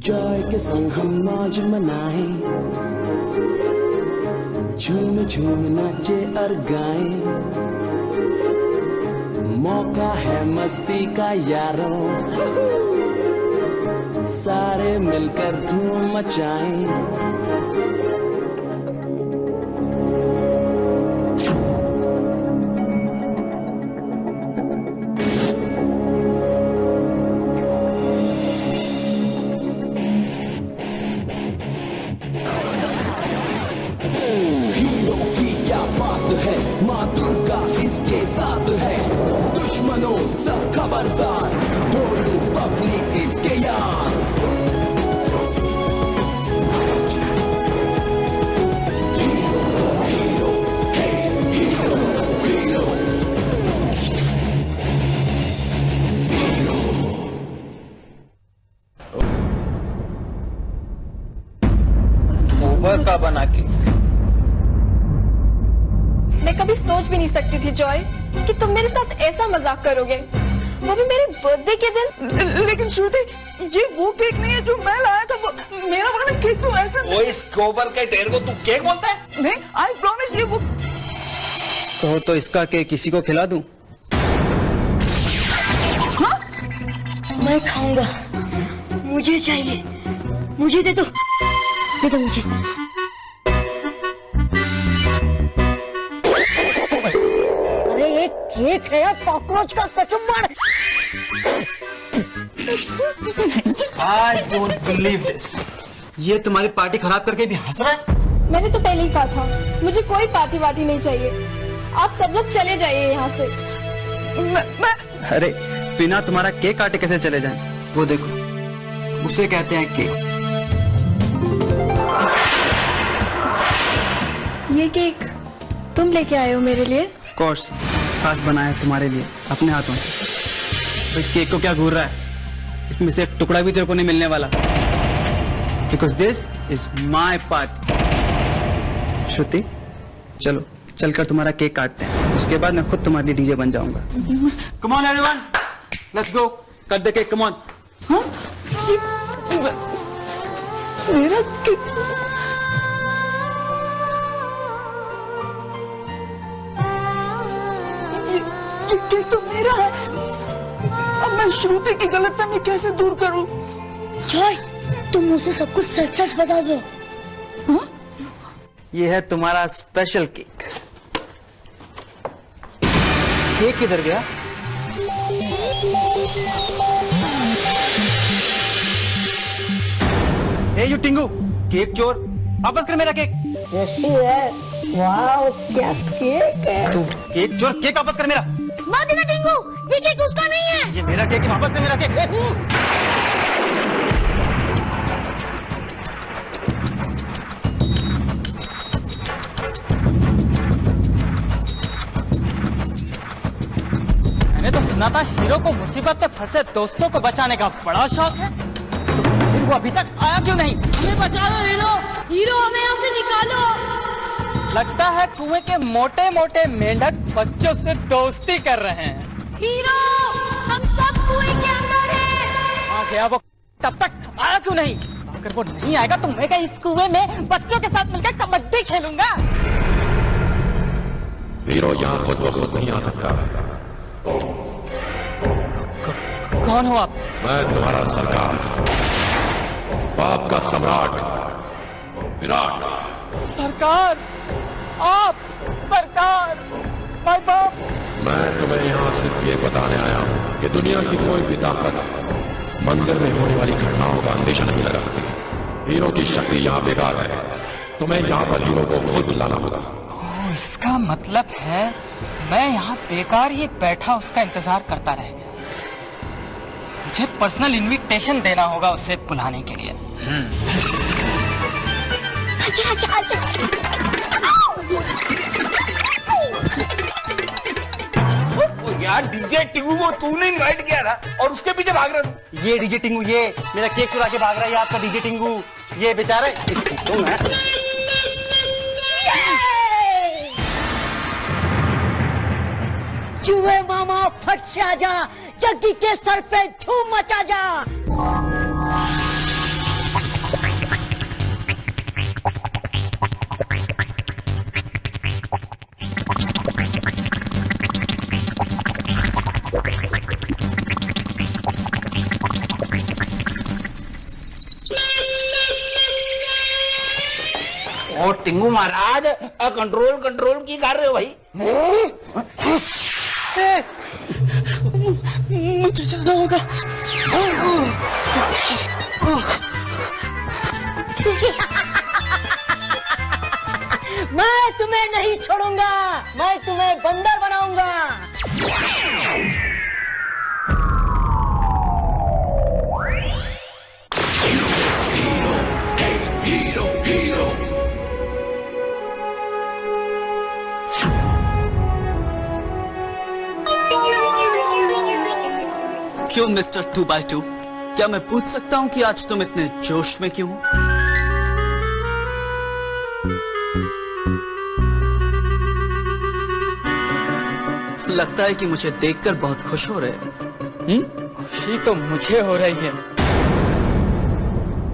Joy के संग हम मौज मनाए, झूम झूम नाचे और गाए, मौका है मस्ती का यारों, सारे मिलकर धूम मचाएं। माँ दुर्गा इसके साथ है, दुश्मनों सब खबरदार, भोलू बबली इसके यार। हीरो हीरो है, हीरो हीरो हीरो। गोबर का बना के मैं कभी सोच भी नहीं सकती थी जॉय कि तुम मेरे साथ ऐसा मजाक करोगे, वो भी मेरे बर्थडे के दिन। लेकिन श्रुति, ये वो केक नहीं है जो मैं लाया था, वो मेरा वाला केक तो ऐसा वो इस गोबर के ढेर को तू केक बोलता है? नहीं, आई प्रॉमिस ये वो। तो इसका केक किसी को खिला दूं? हाँ? मैं खाऊंगा, मुझे चाहिए, मुझे दे दो मुझे। केक है या कॉकरोच का kachumber? I don't believe this. ये तुम्हारी पार्टी खराब करके भी हंस रहा है? मैंने तो पहले ही कहा था मुझे कोई पार्टी वार्टी नहीं चाहिए, आप सब लोग चले जाइए यहाँ से। मैं अरे बिना तुम्हारा केक काटे कैसे चले जाएं? वो देखो, उसे कहते हैं केक। ये केक तुम लेके आए हो मेरे लिए? Of course, खास बनाया है तुम्हारे लिए अपने हाथों से। तो केक को क्या घूर रहा है? इसमें से एक टुकड़ा भी तेरे को नहीं मिलने वाला, because this is my party. Shruti, चलो चलकर तुम्हारा केक काटते हैं, उसके बाद मैं खुद तुम्हारे लिए डीजे बन जाऊंगा। Come on everyone, let's go, cut the cake, come on. हाँ? ये मेरा केक? ये केक तो मेरा है। अब मैं श्रुति की गलतफहमी कैसे दूर करूं? जॉय, तुम मुझसे सब कुछ सच सच बता दो। हाँ? ये है तुम्हारा स्पेशल केक। केक किधर गया? हे यू टिंगू, केक चोर, वापस कर मेरा केक। कैसी है? वाह, क्या केक है। तू केक चोर, केक वापस कर मेरा। माँ देना टिंगू, ये केक उसका नहीं है। ये मेरा केक है, वापस कर मेरा केक। मैंने तो सुना था हीरो को मुसीबत में फंसे दोस्तों को बचाने का बड़ा शौक है, तो वो अभी तक आया क्यों नहीं? हमें बचा लो हीरो, हीरो हमें यहाँ से निकालो। लगता है कुएं के मोटे मोटे मेंढक बच्चों से दोस्ती कर रहे हैं। हीरो, हम सब कुएं के अंदर हैं। आ गया वो, तब तक आया क्यों नहीं? अगर वो नहीं आएगा तो मैं क्या इस कुएं में बच्चों के साथ मिलकर कबड्डी खेलूंगा? हीरो यहाँ खुद ब खुद नहीं आ सकता। कौन हो आप? मैं तुम्हारा सरकार, बाप का सम्राट, विराट। सरकार? आप सरकार? माय बाप? मैं तुम्हें यहाँ सिर्फ ये बताने आया हूँ कि दुनिया की कोई भी ताकत मंदिर में होने वाली घटनाओं का अंदेशा नहीं लगा सकती। हीरो की शक्ति यहाँ बेकार है, तुम्हें यहाँ पर हीरो को खुद लाना होगा। इसका मतलब है मैं यहाँ बेकार ही बैठा उसका इंतजार करता रह गया। मुझे पर्सनल इनविटेशन देना होगा उसे बुलाने के लिए। यार डीजे टिंगू को तूने इनवाइट किया था और उसके पीछे भाग रहा था। ये डीजे टिंगू, ये मेरा केक चुरा के भाग रहा है, ये आपका डीजे टिंगू, ये बेचारा तुम है। चूहे मामा फट से आजा, जग्गी के सर पे धूम मचा जा। और टिंगू महाराज कंट्रोल कंट्रोल की कर रहे हो भाई? मुझे जाना होगा। मैं तुम्हें नहीं छोड़ूंगा, मैं तुम्हें बंदर बनाऊंगा। क्यों मिस्टर 2x2? क्या मैं पूछ सकता हूं कि आज तुम इतने जोश में क्यों हो? लगता है कि मुझे देखकर बहुत खुश हो रहे हैं। खुशी तो मुझे हो रही है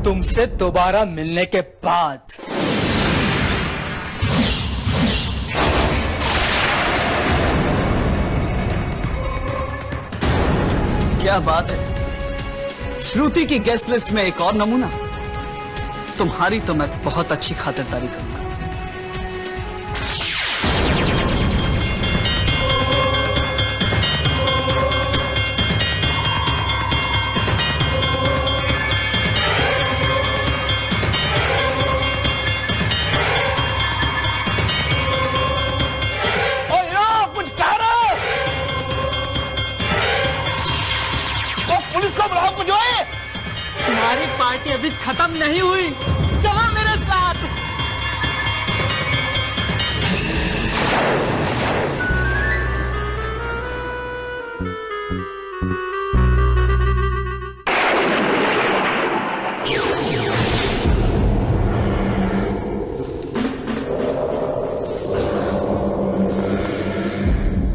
तुमसे दोबारा मिलने के बाद। क्या बात है, श्रुति की गेस्ट लिस्ट में एक और नमूना। तुम्हारी तो मैं बहुत अच्छी खातिरदारी करूंगा। कुछ कह रहे हो? पुलिस को बुलाओ मुझे। तुम्हारी पार्टी अभी खत्म नहीं हुई, चलो मेरे साथ।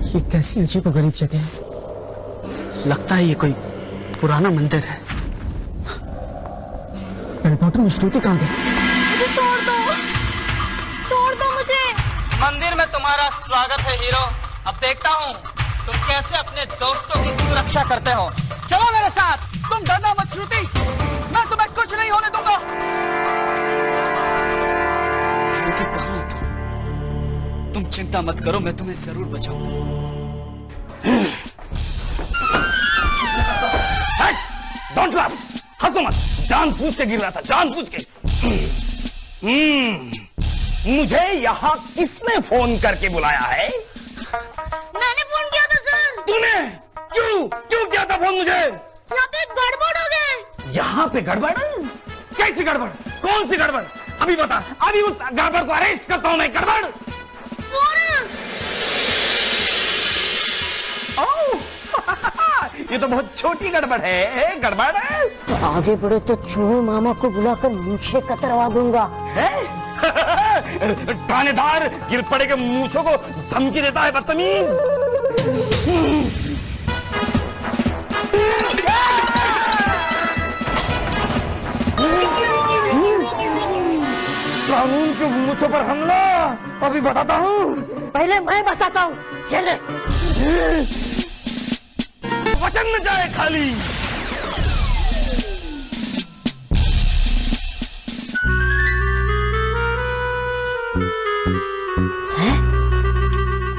ये कैसी अजीब और गरीब जगह है। लगता है ये कोई पुराना मंदिर है। बेलबॉटम में श्रुति कहाँ गई? मुझे छोड़ दो मुझे। मंदिर में तुम्हारा स्वागत है हीरो। अब देखता हूँ तुम कैसे अपने दोस्तों की सुरक्षा करते हो। चलो मेरे साथ। तुम डरना मत श्रुति, मैं तुम्हें कुछ नहीं होने दूंगा। श्रुति कहाँ हो तुम चिंता मत करो, मैं तुम्हें जरूर बचाऊंगा। डोंट लाफ, हंसो मत। जान पूछ के गिर रहा था, जान पूछ के। मुझे यहाँ किसने फोन करके बुलाया है? मैंने फोन किया था सर। तूने? क्यों किया था फोन मुझे? यहाँ पे गड़बड़ हो गई। यहाँ पे गड़बड़? कैसी गड़बड़? कौन सी गड़बड़? अभी बता, अभी उस गड़बड़ को अरेस्ट करता हूँ मैं। गड़बड़? ये तो बहुत छोटी गड़बड़ है। गड़बड़ है? तो आगे बढ़े तो चूहे मामा को बुलाकर मूछें कतरवा दूंगा। थानेदार गिर पड़े के मूछों को धमकी देता है, बदतमीज। कानून के मूछों पर हमला अभी बताता हूँ। पहले मैं बताता हूँ। चले। वचन न जाए खाली।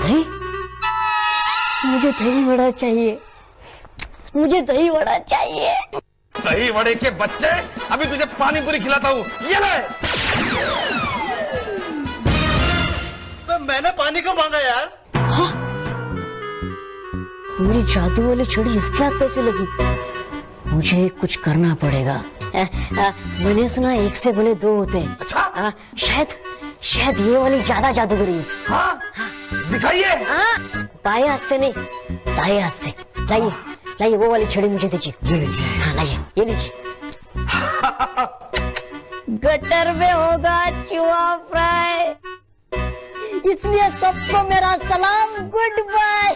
दही? मुझे दही वड़ा चाहिए, मुझे दही वड़ा चाहिए। दही वड़े के बच्चे, अभी तुझे पानी पूरी खिलाता हूँ। ये ले। तो मैंने पानी को मांगा यार। मेरी जादू वाली छड़ी इसके हाथ कैसे लगी? मुझे कुछ करना पड़ेगा। मैंने सुना एक से भले दो होते हैं। अच्छा? शायद ये वाली ज्यादा जादूगरी है। हाँ? दिखाइए। बाएं हाथ से नहीं, दाएं हाथ से। लाइए वो वाली छड़ी मुझे दीजिए। ये लीजिए। हाँ लाइए, ये लीजिए। गटर में होगा चूहा फ्राई, इसलिए सबको मेरा सलाम, गुड बाय।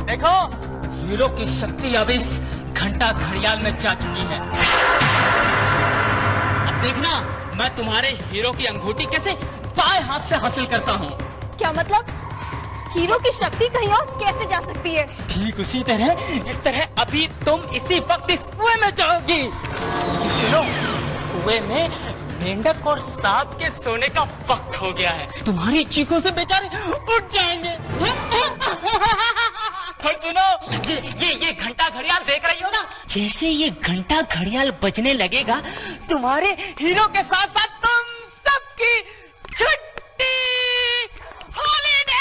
देखो, हीरो की शक्ति अब इस घंटा घड़ियाल में जा चुकी है। अब देखना मैं तुम्हारे हीरो की अंगूठी कैसे बाएं हाथ से हासिल करता हूँ। क्या मतलब? हीरो की शक्ति कहीं और कैसे जा सकती है? ठीक उसी तरह जिस तरह अभी तुम इसी वक्त इस कुएं में जाओगी। सुनो, कुएं में मेंढक और सांप के सोने का वक्त हो गया है। तुम्हारी चीखों से बेचारे उठ जाएंगे। और सुनो, ये घंटा घड़ियाल देख रही हो ना? जैसे ये घंटा घड़ियाल बजने लगेगा, तुम्हारे हीरो के साथ साथ तुम सबकी छुट्टी, हॉलीडे।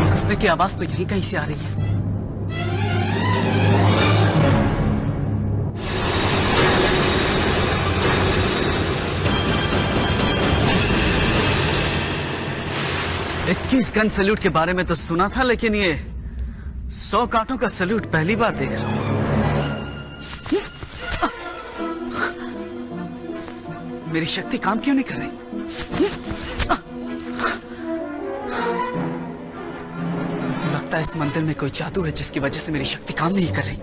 हंसने की आवाज तो यहीं कहीं से आ रही है। इक्कीस गन सैल्यूट के बारे में तो सुना था, लेकिन ये 100 कांटों का सैल्यूट पहली बार देख रहा हूं। मेरी शक्ति काम क्यों नहीं कर रही? लगता है इस मंदिर में कोई जादू है जिसकी वजह से मेरी शक्ति काम नहीं कर रही।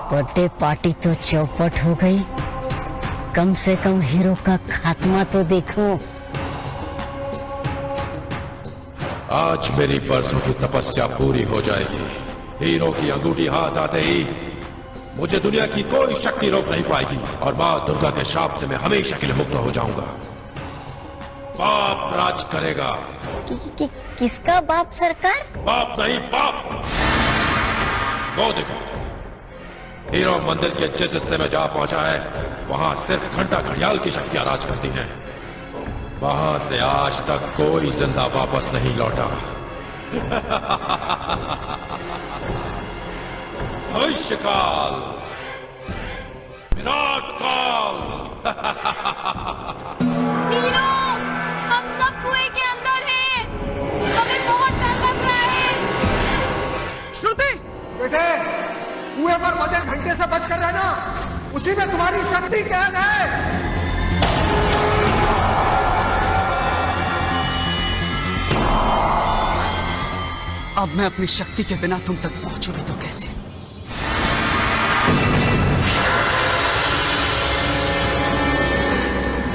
बर्थडे पार्टी तो चौपट हो गई, कम से कम हीरो का खात्मा तो देखो। आज मेरी बरसों की तपस्या पूरी हो जाएगी। हीरो की अंगूठी हाथ आते ही मुझे दुनिया की कोई शक्ति रोक नहीं पाएगी और मां दुर्गा के श्राप से मैं हमेशा के लिए मुक्त हो जाऊंगा। पाप राज करेगा। किसका बाप सरकार? पाप नहीं, पाप। वो देखो, हीरो मंदिर के जिस हिस्से में जा पहुंचा है वहां सिर्फ घंटा घड़ियाल की शक्तियां राज करती हैं। वहां से आज तक कोई जिंदा वापस नहीं लौटा। भविष्य काल, विराट काल। हीरो, हम सब कुएं के अंदर हैं। हमें बहुत डर लग रहा है। श्रुति, बेटे, कुएं पर वजन घंटे से बचकर रहना, उसी में तुम्हारी शक्ति कैद है। अब मैं अपनी शक्ति के बिना तुम तक पहुंचू भी तो कैसे?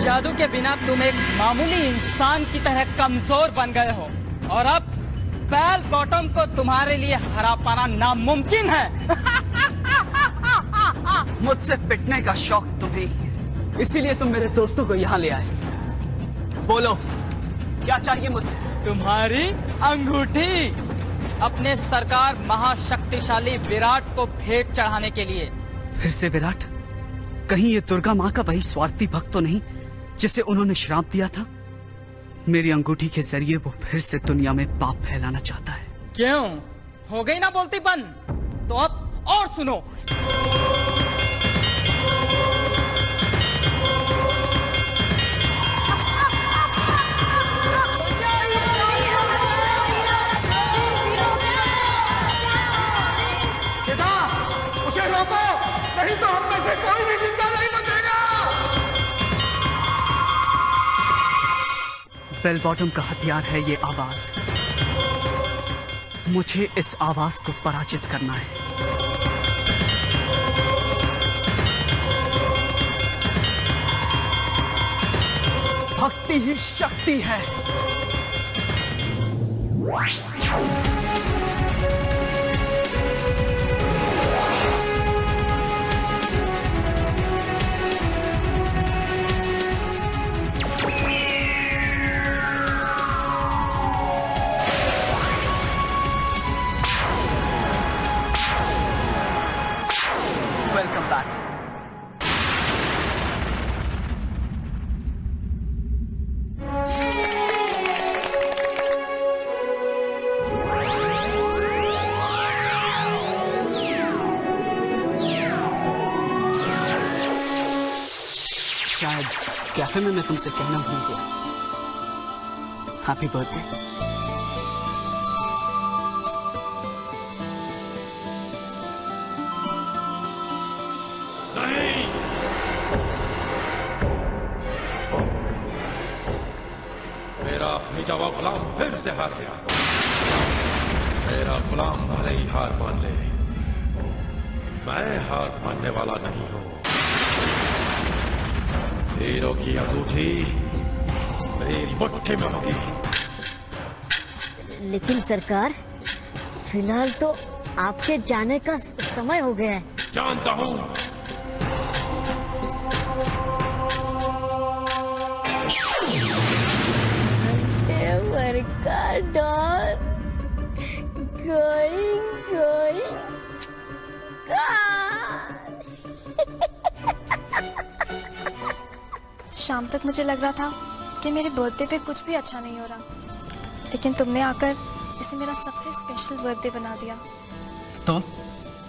जादू के बिना तुम एक मामूली इंसान की तरह कमजोर बन गए हो और अब बेल बॉटम को तुम्हारे लिए हरा पाना नामुमकिन है। मुझसे पिटने का शौक तुम्हें ही है, इसीलिए तुम मेरे दोस्तों को यहाँ ले आए। बोलो, क्या चाहिए मुझसे? तुम्हारी अंगूठी, अपने सरकार महाशक्तिशाली विराट को भेंट चढ़ाने के लिए। फिर से विराट? कहीं ये दुर्गा माँ का वही स्वार्थी भक्त तो नहीं जिसे उन्होंने श्राप दिया था? मेरी अंगूठी के जरिए वो फिर से दुनिया में पाप फैलाना चाहता है। क्यों? हो गई ना बोलती बंद? तो अब और सुनो। पिता, उसे रोको, नहीं तो हम में से कोई भी जिंदा नहीं बचेगा। बेल बॉटम का हथियार है ये आवाज। मुझे इस आवाज को पराजित करना है। भक्ति ही शक्ति है। Welcome back. शायद कैफे में मैं तुमसे कहना भूल गया। Happy birthday. नहीं, मेरा भेजा हुआ गुलाम फिर से हार गया। मेरा गुलाम भले ही हार मान ले, मैं हार मानने वाला नहीं हूं। हीरो की अंगूठी मेरी मुट्ठी में होगी। लेकिन सरकार, फिलहाल तो आपके जाने का समय हो गया है। जानता हूं, शाम तक मुझे लग रहा था कि मेरे बर्थडे पे कुछ भी अच्छा नहीं हो रहा, लेकिन तुमने आकर इसे मेरा सबसे स्पेशल बर्थडे बना दिया। तो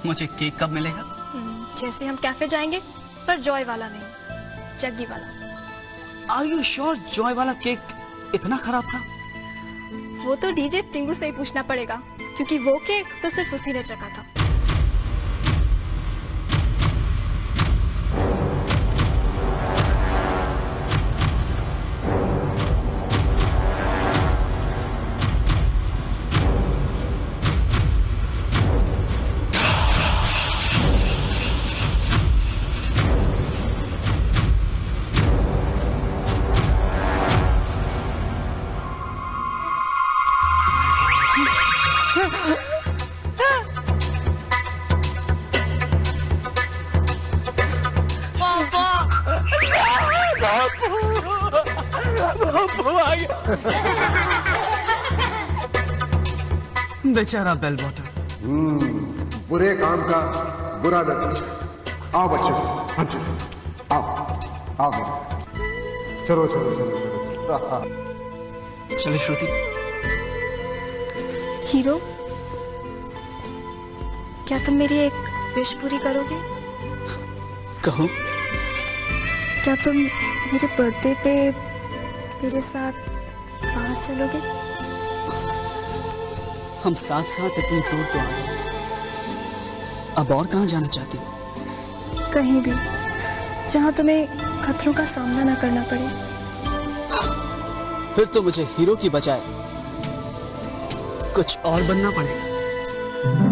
मुझे केक कब मिलेगा? जैसे हम कैफे जाएंगे, पर जॉय वाला नहीं, जग्गी वाला। आर यू श्योर जॉय वाला केक इतना खराब था? वो तो डीजे टिंगू से ही पूछना पड़ेगा, क्योंकि वो केक तो सिर्फ उसी ने चखा था। बेचारा बेल बॉटम। बुरे काम का बुरा नतीजा। आओ बच्चों, हाँ जी, आओ आओ मेरे। चलो चलो चलो चलो। चले श्रुति। हीरो, क्या तुम मेरी एक विश पूरी करोगे? कहो। क्या तुम मेरे बर्थडे पे मेरे साथ बाहर चलोगे? हम साथ साथ इतनी दूर तो आ गए, अब और कहाँ जाना चाहती हो? कहीं भी, जहाँ तुम्हें खतरों का सामना ना करना पड़े। फिर तो मुझे हीरो की बजाय कुछ और बनना पड़ेगा।